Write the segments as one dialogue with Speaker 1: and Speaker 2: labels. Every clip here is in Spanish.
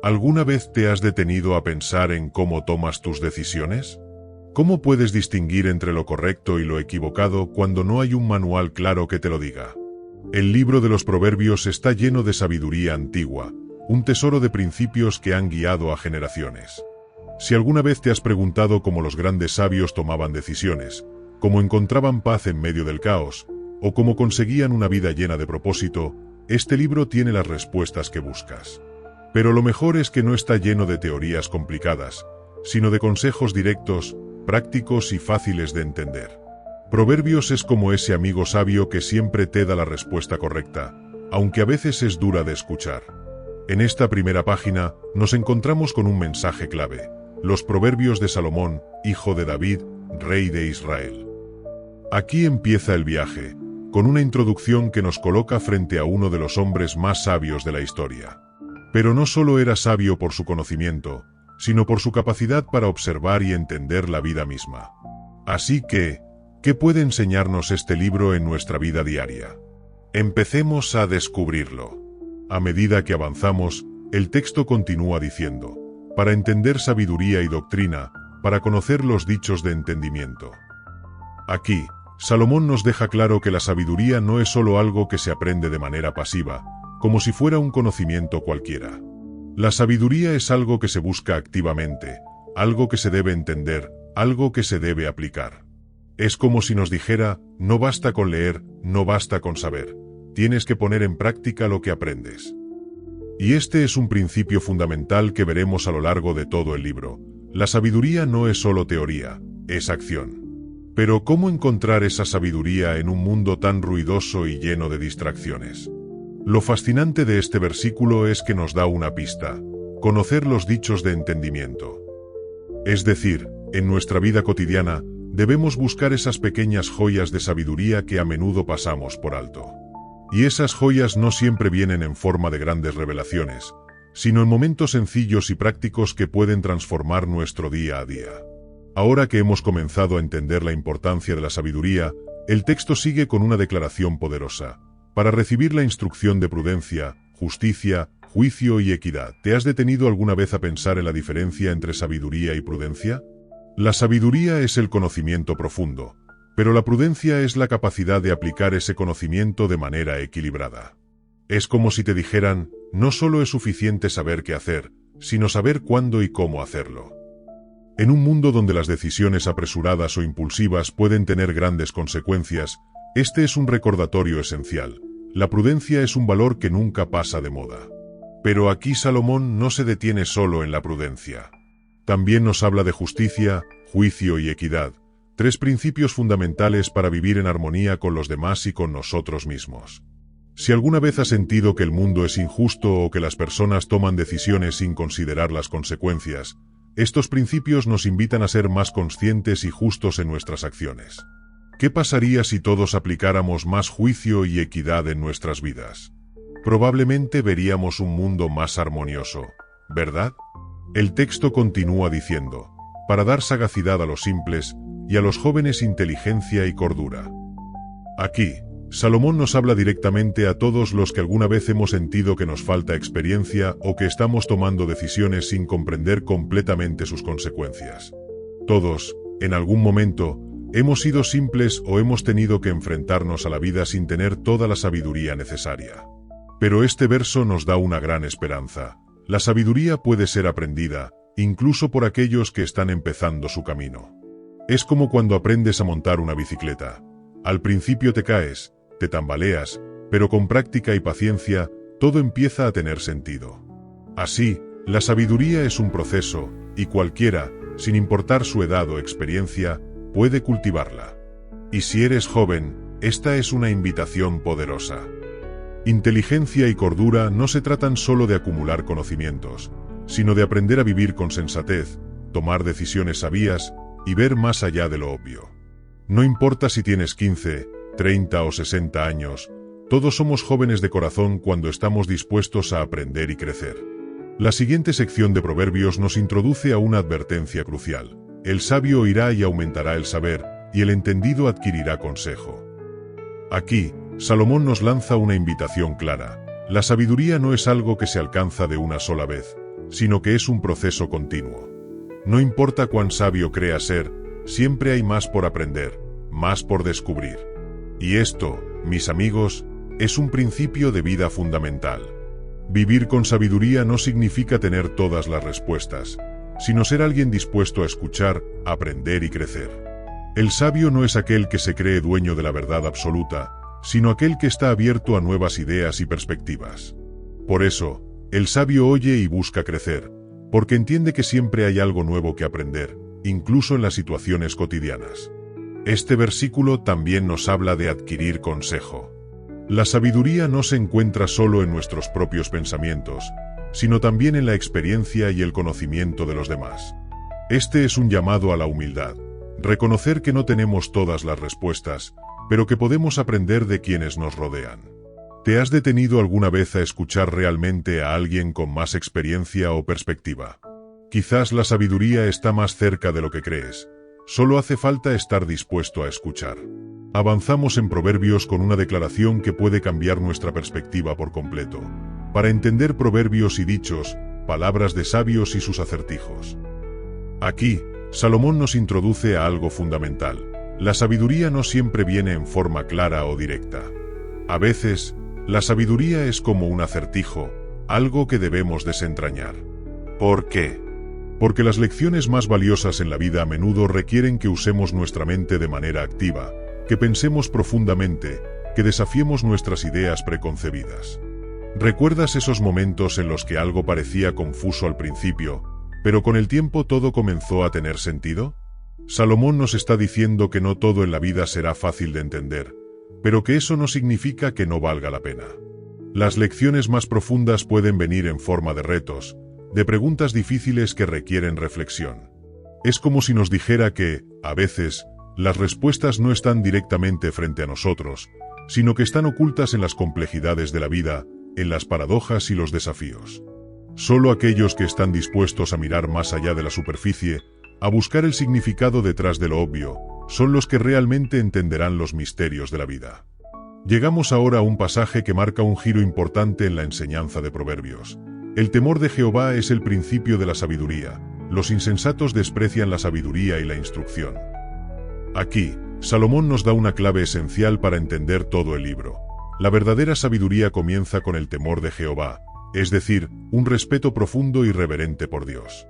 Speaker 1: ¿Alguna vez te has detenido a pensar en cómo tomas tus decisiones? ¿Cómo puedes distinguir entre lo correcto y lo equivocado cuando no hay un manual claro que te lo diga? El libro de los Proverbios está lleno de sabiduría antigua, un tesoro de principios que han guiado a generaciones. Si alguna vez te has preguntado cómo los grandes sabios tomaban decisiones, cómo encontraban paz en medio del caos, o cómo conseguían una vida llena de propósito, este libro tiene las respuestas que buscas. Pero lo mejor es que no está lleno de teorías complicadas, sino de consejos directos, prácticos y fáciles de entender. Proverbios es como ese amigo sabio que siempre te da la respuesta correcta, aunque a veces es dura de escuchar. En esta primera página, nos encontramos con un mensaje clave: los Proverbios de Salomón, hijo de David, rey de Israel. Aquí empieza el viaje, con una introducción que nos coloca frente a uno de los hombres más sabios de la historia. Pero no solo era sabio por su conocimiento, sino por su capacidad para observar y entender la vida misma. Así que, ¿qué puede enseñarnos este libro en nuestra vida diaria? Empecemos a descubrirlo. A medida que avanzamos, el texto continúa diciendo: para entender sabiduría y doctrina, para conocer los dichos de entendimiento. Aquí, Salomón nos deja claro que la sabiduría no es solo algo que se aprende de manera pasiva, como si fuera un conocimiento cualquiera. La sabiduría es algo que se busca activamente, algo que se debe entender, algo que se debe aplicar. Es como si nos dijera: no basta con leer, no basta con saber, tienes que poner en práctica lo que aprendes. Y este es un principio fundamental que veremos a lo largo de todo el libro. La sabiduría no es solo teoría, es acción. Pero ¿cómo encontrar esa sabiduría en un mundo tan ruidoso y lleno de distracciones? Lo fascinante de este versículo es que nos da una pista: conocer los dichos de entendimiento. Es decir, en nuestra vida cotidiana, debemos buscar esas pequeñas joyas de sabiduría que a menudo pasamos por alto. Y esas joyas no siempre vienen en forma de grandes revelaciones, sino en momentos sencillos y prácticos que pueden transformar nuestro día a día. Ahora que hemos comenzado a entender la importancia de la sabiduría, el texto sigue con una declaración poderosa: para recibir la instrucción de prudencia, justicia, juicio y equidad. ¿Te has detenido alguna vez a pensar en la diferencia entre sabiduría y prudencia? La sabiduría es el conocimiento profundo, pero la prudencia es la capacidad de aplicar ese conocimiento de manera equilibrada. Es como si te dijeran: no solo es suficiente saber qué hacer, sino saber cuándo y cómo hacerlo. En un mundo donde las decisiones apresuradas o impulsivas pueden tener grandes consecuencias, este es un recordatorio esencial: la prudencia es un valor que nunca pasa de moda. Pero aquí Salomón no se detiene solo en la prudencia. También nos habla de justicia, juicio y equidad, tres principios fundamentales para vivir en armonía con los demás y con nosotros mismos. Si alguna vez has sentido que el mundo es injusto o que las personas toman decisiones sin considerar las consecuencias, estos principios nos invitan a ser más conscientes y justos en nuestras acciones. ¿Qué pasaría si todos aplicáramos más juicio y equidad en nuestras vidas? Probablemente veríamos un mundo más armonioso, ¿verdad? El texto continúa diciendo: para dar sagacidad a los simples, y a los jóvenes inteligencia y cordura. Aquí, Salomón nos habla directamente a todos los que alguna vez hemos sentido que nos falta experiencia o que estamos tomando decisiones sin comprender completamente sus consecuencias. Todos, en algún momento, hemos sido simples o hemos tenido que enfrentarnos a la vida sin tener toda la sabiduría necesaria. Pero este verso nos da una gran esperanza: la sabiduría puede ser aprendida, incluso por aquellos que están empezando su camino. Es como cuando aprendes a montar una bicicleta. Al principio te caes, te tambaleas, pero con práctica y paciencia, todo empieza a tener sentido. Así, la sabiduría es un proceso, y cualquiera, sin importar su edad o experiencia, puede cultivarla. Y si eres joven, esta es una invitación poderosa. Inteligencia y cordura no se tratan solo de acumular conocimientos, sino de aprender a vivir con sensatez, tomar decisiones sabias y ver más allá de lo obvio. No importa si tienes 15, 30 o 60 años, todos somos jóvenes de corazón cuando estamos dispuestos a aprender y crecer. La siguiente sección de Proverbios nos introduce a una advertencia crucial: el sabio oirá y aumentará el saber, y el entendido adquirirá consejo. Aquí, Salomón nos lanza una invitación clara: la sabiduría no es algo que se alcanza de una sola vez, sino que es un proceso continuo. No importa cuán sabio creas ser, siempre hay más por aprender, más por descubrir. Y esto, mis amigos, es un principio de vida fundamental. Vivir con sabiduría no significa tener todas las respuestas, sino ser alguien dispuesto a escuchar, aprender y crecer. El sabio no es aquel que se cree dueño de la verdad absoluta, sino aquel que está abierto a nuevas ideas y perspectivas. Por eso, el sabio oye y busca crecer, porque entiende que siempre hay algo nuevo que aprender, incluso en las situaciones cotidianas. Este versículo también nos habla de adquirir consejo. La sabiduría no se encuentra solo en nuestros propios pensamientos, sino también en la experiencia y el conocimiento de los demás. Este es un llamado a la humildad, reconocer que no tenemos todas las respuestas, pero que podemos aprender de quienes nos rodean. ¿Te has detenido alguna vez a escuchar realmente a alguien con más experiencia o perspectiva? Quizás la sabiduría está más cerca de lo que crees. Solo hace falta estar dispuesto a escuchar. Avanzamos en Proverbios con una declaración que puede cambiar nuestra perspectiva por completo. Para entender proverbios y dichos, palabras de sabios y sus acertijos. Aquí, Salomón nos introduce a algo fundamental. La sabiduría no siempre viene en forma clara o directa. A veces, la sabiduría es como un acertijo, algo que debemos desentrañar. ¿Por qué? Porque las lecciones más valiosas en la vida a menudo requieren que usemos nuestra mente de manera activa, que pensemos profundamente, que desafiemos nuestras ideas preconcebidas. ¿Recuerdas esos momentos en los que algo parecía confuso al principio, pero con el tiempo todo comenzó a tener sentido? Salomón nos está diciendo que no todo en la vida será fácil de entender, pero que eso no significa que no valga la pena. Las lecciones más profundas pueden venir en forma de retos, de preguntas difíciles que requieren reflexión. Es como si nos dijera que, a veces, las respuestas no están directamente frente a nosotros, sino que están ocultas en las complejidades de la vida, en las paradojas y los desafíos. Solo aquellos que están dispuestos a mirar más allá de la superficie, a buscar el significado detrás de lo obvio, son los que realmente entenderán los misterios de la vida. Llegamos ahora a un pasaje que marca un giro importante en la enseñanza de Proverbios. El temor de Jehová es el principio de la sabiduría. Los insensatos desprecian la sabiduría y la instrucción. Aquí, Salomón nos da una clave esencial para entender todo el libro. La verdadera sabiduría comienza con el temor de Jehová, es decir, un respeto profundo y reverente por Dios.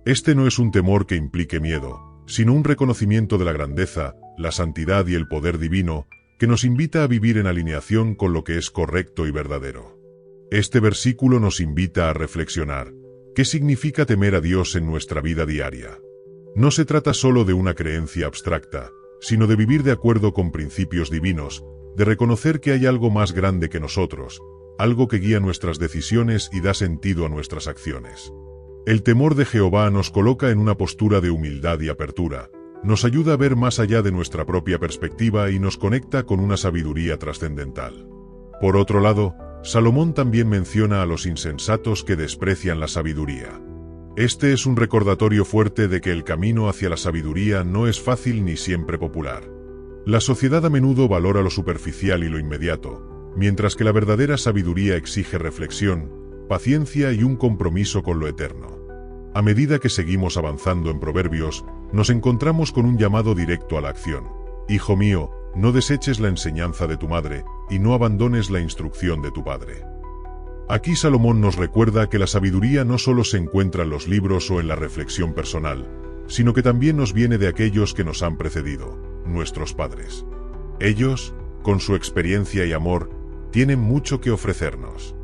Speaker 1: Este no es un temor que implique miedo, sino un reconocimiento de la grandeza, la santidad y el poder divino, que nos invita a vivir en alineación con lo que es correcto y verdadero. Este versículo nos invita a reflexionar. ¿Qué significa temer a Dios en nuestra vida diaria? No se trata solo de una creencia abstracta, sino de vivir de acuerdo con principios divinos, de reconocer que hay algo más grande que nosotros, algo que guía nuestras decisiones y da sentido a nuestras acciones. El temor de Jehová nos coloca en una postura de humildad y apertura, nos ayuda a ver más allá de nuestra propia perspectiva y nos conecta con una sabiduría trascendental. Por otro lado, Salomón también menciona a los insensatos que desprecian la sabiduría. Este es un recordatorio fuerte de que el camino hacia la sabiduría no es fácil ni siempre popular. La sociedad a menudo valora lo superficial y lo inmediato, mientras que la verdadera sabiduría exige reflexión, paciencia y un compromiso con lo eterno. A medida que seguimos avanzando en Proverbios, nos encontramos con un llamado directo a la acción. Hijo mío, no deseches la enseñanza de tu madre, y no abandones la instrucción de tu padre. Aquí Salomón nos recuerda que la sabiduría no solo se encuentra en los libros o en la reflexión personal, sino que también nos viene de aquellos que nos han precedido, nuestros padres. Ellos, con su experiencia y amor, tienen mucho que ofrecernos.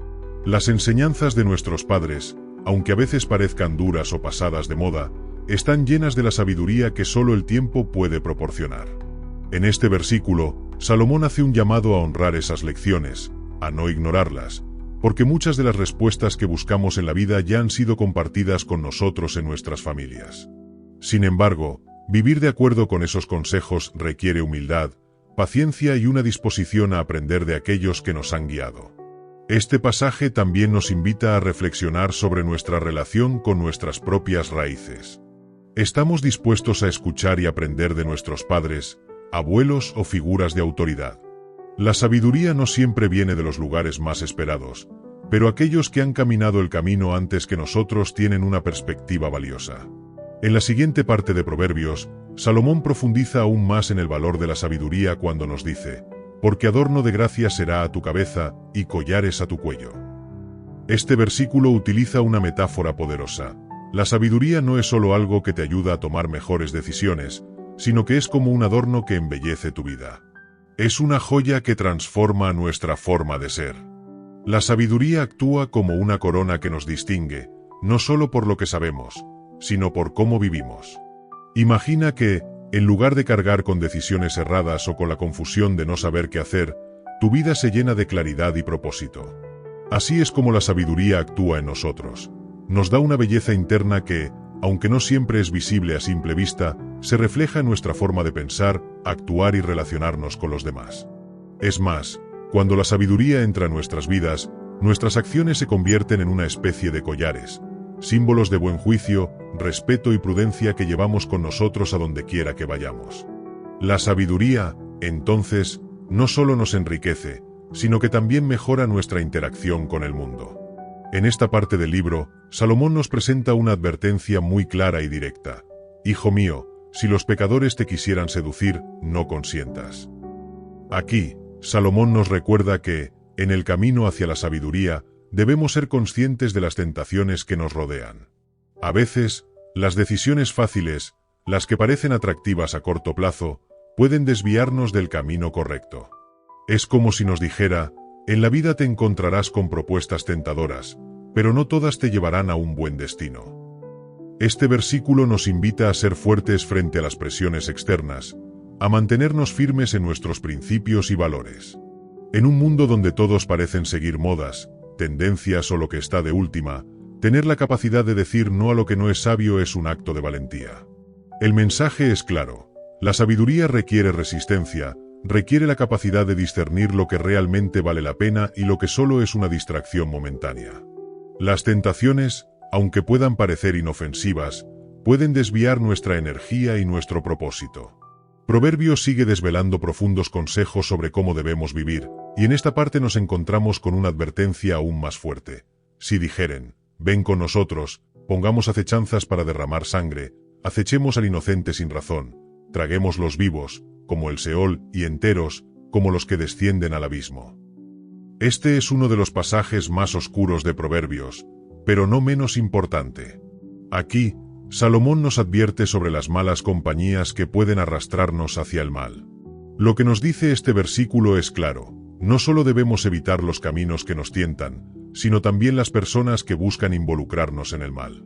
Speaker 1: Las enseñanzas de nuestros padres, aunque a veces parezcan duras o pasadas de moda, están llenas de la sabiduría que solo el tiempo puede proporcionar. En este versículo, Salomón hace un llamado a honrar esas lecciones, a no ignorarlas, porque muchas de las respuestas que buscamos en la vida ya han sido compartidas con nosotros en nuestras familias. Sin embargo, vivir de acuerdo con esos consejos requiere humildad, paciencia y una disposición a aprender de aquellos que nos han guiado. Este pasaje también nos invita a reflexionar sobre nuestra relación con nuestras propias raíces. ¿Estamos dispuestos a escuchar y aprender de nuestros padres, abuelos o figuras de autoridad? La sabiduría no siempre viene de los lugares más esperados, pero aquellos que han caminado el camino antes que nosotros tienen una perspectiva valiosa. En la siguiente parte de Proverbios, Salomón profundiza aún más en el valor de la sabiduría cuando nos dice: porque adorno de gracia será a tu cabeza y collares a tu cuello. Este versículo utiliza una metáfora poderosa. La sabiduría no es solo algo que te ayuda a tomar mejores decisiones, sino que es como un adorno que embellece tu vida. Es una joya que transforma nuestra forma de ser. La sabiduría actúa como una corona que nos distingue, no solo por lo que sabemos, sino por cómo vivimos. Imagina que, en lugar de cargar con decisiones erradas o con la confusión de no saber qué hacer, tu vida se llena de claridad y propósito. Así es como la sabiduría actúa en nosotros. Nos da una belleza interna que, aunque no siempre es visible a simple vista, se refleja en nuestra forma de pensar, actuar y relacionarnos con los demás. Es más, cuando la sabiduría entra en nuestras vidas, nuestras acciones se convierten en una especie de collares, símbolos de buen juicio, respeto y prudencia que llevamos con nosotros a donde quiera que vayamos. La sabiduría, entonces, no solo nos enriquece, sino que también mejora nuestra interacción con el mundo. En esta parte del libro, Salomón nos presenta una advertencia muy clara y directa. Hijo mío, si los pecadores te quisieran seducir, no consientas. Aquí, Salomón nos recuerda que, en el camino hacia la sabiduría, debemos ser conscientes de las tentaciones que nos rodean. A veces, las decisiones fáciles, las que parecen atractivas a corto plazo, pueden desviarnos del camino correcto. Es como si nos dijera: en la vida te encontrarás con propuestas tentadoras, pero no todas te llevarán a un buen destino. Este versículo nos invita a ser fuertes frente a las presiones externas, a mantenernos firmes en nuestros principios y valores. En un mundo donde todos parecen seguir modas, tendencias o lo que está de última, tener la capacidad de decir no a lo que no es sabio es un acto de valentía. El mensaje es claro: la sabiduría requiere resistencia, requiere la capacidad de discernir lo que realmente vale la pena y lo que solo es una distracción momentánea. Las tentaciones, aunque puedan parecer inofensivas, pueden desviar nuestra energía y nuestro propósito. Proverbios sigue desvelando profundos consejos sobre cómo debemos vivir, y en esta parte nos encontramos con una advertencia aún más fuerte. Si dijeren: ven con nosotros, pongamos acechanzas para derramar sangre, acechemos al inocente sin razón, traguémoslos vivos, como el Seol, y enteros, como los que descienden al abismo. Este es uno de los pasajes más oscuros de Proverbios, pero no menos importante. Aquí, Salomón nos advierte sobre las malas compañías que pueden arrastrarnos hacia el mal. Lo que nos dice este versículo es claro: no solo debemos evitar los caminos que nos tientan, sino también las personas que buscan involucrarnos en el mal.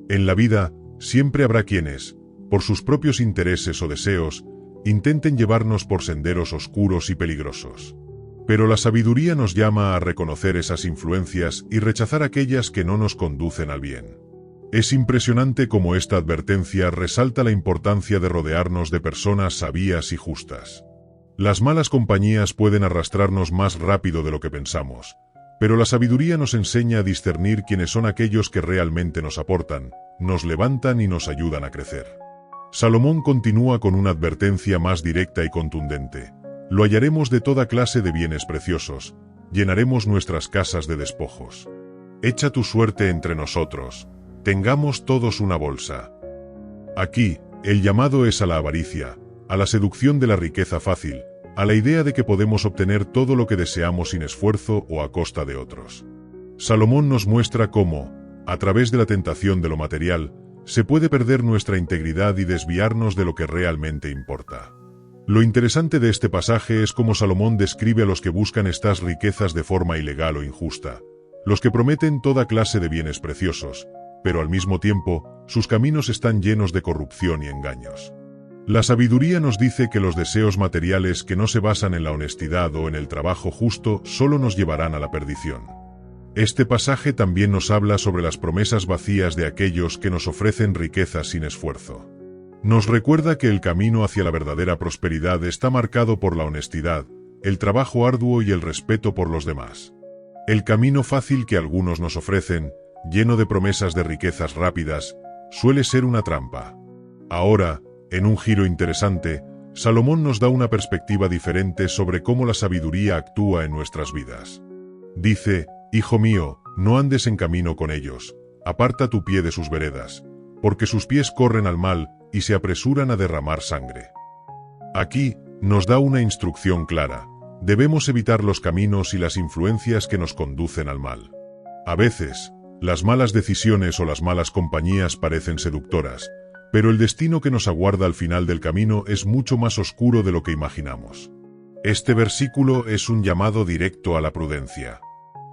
Speaker 1: En la vida, siempre habrá quienes, por sus propios intereses o deseos, intenten llevarnos por senderos oscuros y peligrosos. Pero la sabiduría nos llama a reconocer esas influencias y rechazar aquellas que no nos conducen al bien. Es impresionante cómo esta advertencia resalta la importancia de rodearnos de personas sabias y justas. Las malas compañías pueden arrastrarnos más rápido de lo que pensamos, pero la sabiduría nos enseña a discernir quiénes son aquellos que realmente nos aportan, nos levantan y nos ayudan a crecer. Salomón continúa con una advertencia más directa y contundente: lo hallaremos de toda clase de bienes preciosos, llenaremos nuestras casas de despojos. Echa tu suerte entre nosotros, tengamos todos una bolsa. Aquí, el llamado es a la avaricia, a la seducción de la riqueza fácil, a la idea de que podemos obtener todo lo que deseamos sin esfuerzo o a costa de otros. Salomón nos muestra cómo, a través de la tentación de lo material, se puede perder nuestra integridad y desviarnos de lo que realmente importa. Lo interesante de este pasaje es cómo Salomón describe a los que buscan estas riquezas de forma ilegal o injusta, los que prometen toda clase de bienes preciosos, pero al mismo tiempo, sus caminos están llenos de corrupción y engaños. La sabiduría nos dice que los deseos materiales que no se basan en la honestidad o en el trabajo justo solo nos llevarán a la perdición. Este pasaje también nos habla sobre las promesas vacías de aquellos que nos ofrecen riquezas sin esfuerzo. Nos recuerda que el camino hacia la verdadera prosperidad está marcado por la honestidad, el trabajo arduo y el respeto por los demás. El camino fácil que algunos nos ofrecen, lleno de promesas de riquezas rápidas, suele ser una trampa. Ahora, en un giro interesante, Salomón nos da una perspectiva diferente sobre cómo la sabiduría actúa en nuestras vidas. Dice: Hijo mío, no andes en camino con ellos, aparta tu pie de sus veredas, porque sus pies corren al mal y se apresuran a derramar sangre. Aquí, nos da una instrucción clara. Debemos evitar los caminos y las influencias que nos conducen al mal. A veces, las malas decisiones o las malas compañías parecen seductoras, pero el destino que nos aguarda al final del camino es mucho más oscuro de lo que imaginamos. Este versículo es un llamado directo a la prudencia.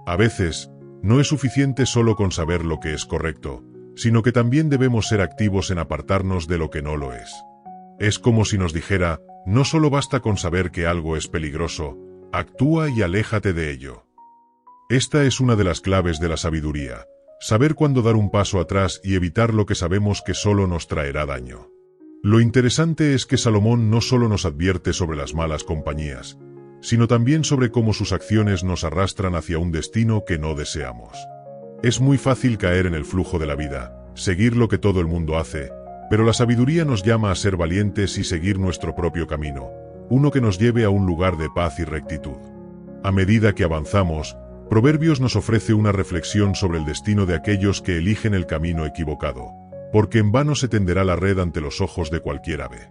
Speaker 1: A veces, no es suficiente solo con saber lo que es correcto, sino que también debemos ser activos en apartarnos de lo que no lo es. Es como si nos dijera, no solo basta con saber que algo es peligroso, actúa y aléjate de ello. Esta es una de las claves de la sabiduría, saber cuándo dar un paso atrás y evitar lo que sabemos que solo nos traerá daño. Lo interesante es que Salomón no solo nos advierte sobre las malas compañías, sino también sobre cómo sus acciones nos arrastran hacia un destino que no deseamos. Es muy fácil caer en el flujo de la vida, seguir lo que todo el mundo hace, pero la sabiduría nos llama a ser valientes y seguir nuestro propio camino, uno que nos lleve a un lugar de paz y rectitud. A medida que avanzamos, Proverbios nos ofrece una reflexión sobre el destino de aquellos que eligen el camino equivocado, porque en vano se tenderá la red ante los ojos de cualquier ave.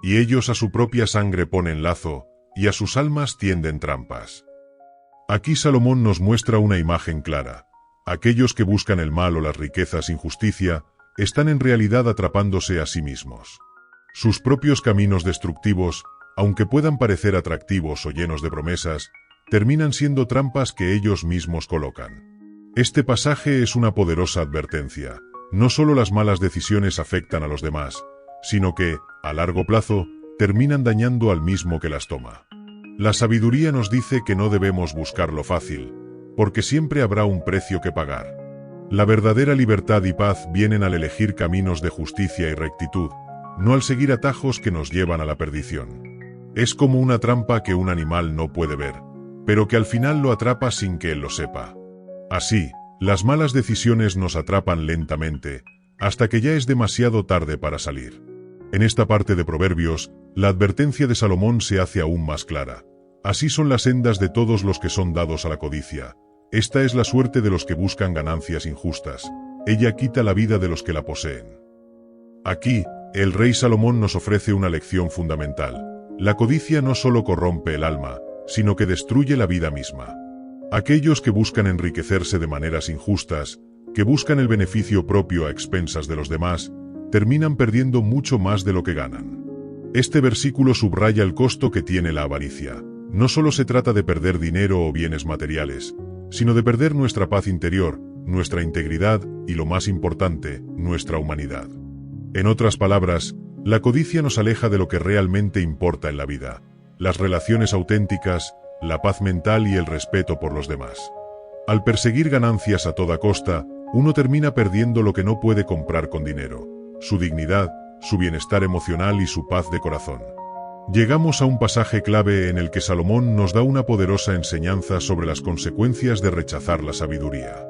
Speaker 1: Y ellos a su propia sangre ponen lazo, y a sus almas tienden trampas. Aquí Salomón nos muestra una imagen clara. Aquellos que buscan el mal o las riquezas sin justicia, están en realidad atrapándose a sí mismos. Sus propios caminos destructivos, aunque puedan parecer atractivos o llenos de promesas, terminan siendo trampas que ellos mismos colocan. Este pasaje es una poderosa advertencia. No solo las malas decisiones afectan a los demás, sino que, a largo plazo, terminan dañando al mismo que las toma. La sabiduría nos dice que no debemos buscar lo fácil, porque siempre habrá un precio que pagar. La verdadera libertad y paz vienen al elegir caminos de justicia y rectitud, no al seguir atajos que nos llevan a la perdición. Es como una trampa que un animal no puede ver, pero que al final lo atrapa sin que él lo sepa. Así, las malas decisiones nos atrapan lentamente, hasta que ya es demasiado tarde para salir. En esta parte de Proverbios, la advertencia de Salomón se hace aún más clara. Así son las sendas de todos los que son dados a la codicia. Esta es la suerte de los que buscan ganancias injustas. Ella quita la vida de los que la poseen. Aquí, el rey Salomón nos ofrece una lección fundamental. La codicia no solo corrompe el alma, sino que destruye la vida misma. Aquellos que buscan enriquecerse de maneras injustas, que buscan el beneficio propio a expensas de los demás, terminan perdiendo mucho más de lo que ganan. Este versículo subraya el costo que tiene la avaricia. No solo se trata de perder dinero o bienes materiales, sino de perder nuestra paz interior, nuestra integridad y, lo más importante, nuestra humanidad. En otras palabras, la codicia nos aleja de lo que realmente importa en la vida: las relaciones auténticas, la paz mental y el respeto por los demás. Al perseguir ganancias a toda costa, uno termina perdiendo lo que no puede comprar con dinero: su dignidad, su bienestar emocional y su paz de corazón. Llegamos a un pasaje clave en el que Salomón nos da una poderosa enseñanza sobre las consecuencias de rechazar la sabiduría.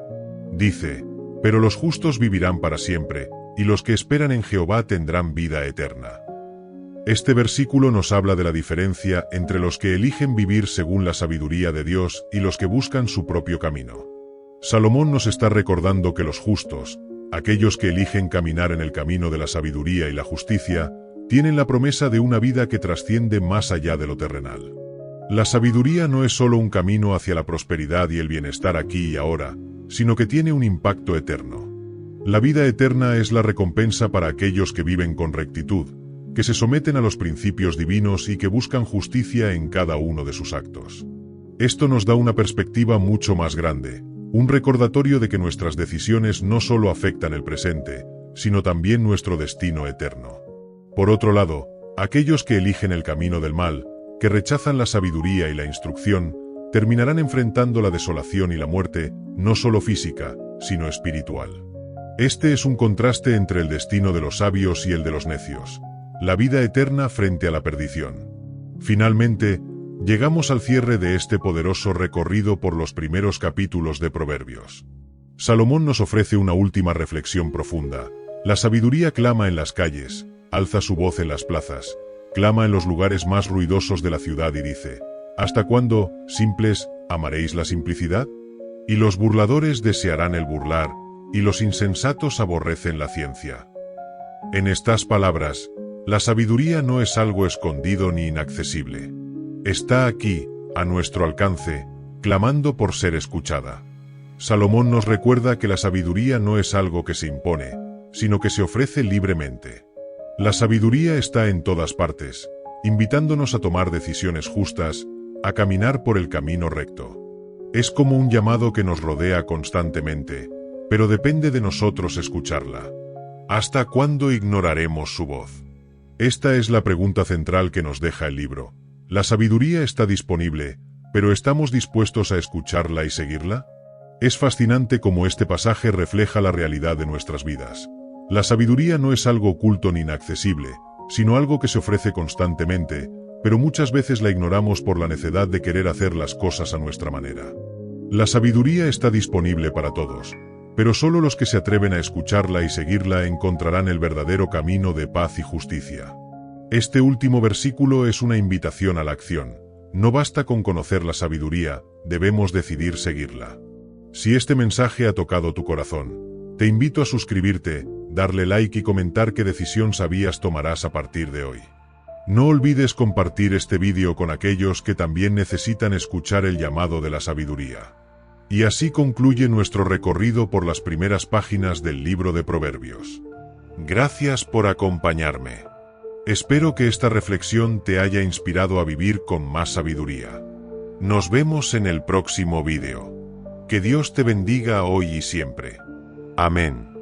Speaker 1: Dice: «Pero los justos vivirán para siempre, y los que esperan en Jehová tendrán vida eterna». Este versículo nos habla de la diferencia entre los que eligen vivir según la sabiduría de Dios y los que buscan su propio camino. Salomón nos está recordando que los justos, aquellos que eligen caminar en el camino de la sabiduría y la justicia, tienen la promesa de una vida que trasciende más allá de lo terrenal. La sabiduría no es solo un camino hacia la prosperidad y el bienestar aquí y ahora, sino que tiene un impacto eterno. La vida eterna es la recompensa para aquellos que viven con rectitud, que se someten a los principios divinos y que buscan justicia en cada uno de sus actos. Esto nos da una perspectiva mucho más grande, un recordatorio de que nuestras decisiones no solo afectan el presente, sino también nuestro destino eterno. Por otro lado, aquellos que eligen el camino del mal, que rechazan la sabiduría y la instrucción, terminarán enfrentando la desolación y la muerte, no solo física, sino espiritual. Este es un contraste entre el destino de los sabios y el de los necios, la vida eterna frente a la perdición. Finalmente, llegamos al cierre de este poderoso recorrido por los primeros capítulos de Proverbios. Salomón nos ofrece una última reflexión profunda. La sabiduría clama en las calles, alza su voz en las plazas, clama en los lugares más ruidosos de la ciudad y dice: ¿hasta cuándo, simples, amaréis la simplicidad? Y los burladores desearán el burlar, y los insensatos aborrecen la ciencia. En estas palabras, la sabiduría no es algo escondido ni inaccesible. Está aquí, a nuestro alcance, clamando por ser escuchada. Salomón nos recuerda que la sabiduría no es algo que se impone, sino que se ofrece libremente. La sabiduría está en todas partes, invitándonos a tomar decisiones justas, a caminar por el camino recto. Es como un llamado que nos rodea constantemente, pero depende de nosotros escucharla. ¿Hasta cuándo ignoraremos su voz? Esta es la pregunta central que nos deja el libro. La sabiduría está disponible, pero ¿estamos dispuestos a escucharla y seguirla? Es fascinante cómo este pasaje refleja la realidad de nuestras vidas. La sabiduría no es algo oculto ni inaccesible, sino algo que se ofrece constantemente, pero muchas veces la ignoramos por la necedad de querer hacer las cosas a nuestra manera. La sabiduría está disponible para todos, pero solo los que se atreven a escucharla y seguirla encontrarán el verdadero camino de paz y justicia. Este último versículo es una invitación a la acción. No basta con conocer la sabiduría, debemos decidir seguirla. Si este mensaje ha tocado tu corazón, te invito a suscribirte, darle like y comentar qué decisión sabías tomarás a partir de hoy. No olvides compartir este vídeo con aquellos que también necesitan escuchar el llamado de la sabiduría. Y así concluye nuestro recorrido por las primeras páginas del libro de Proverbios. Gracias por acompañarme. Espero que esta reflexión te haya inspirado a vivir con más sabiduría. Nos vemos en el próximo vídeo. Que Dios te bendiga hoy y siempre. Amén.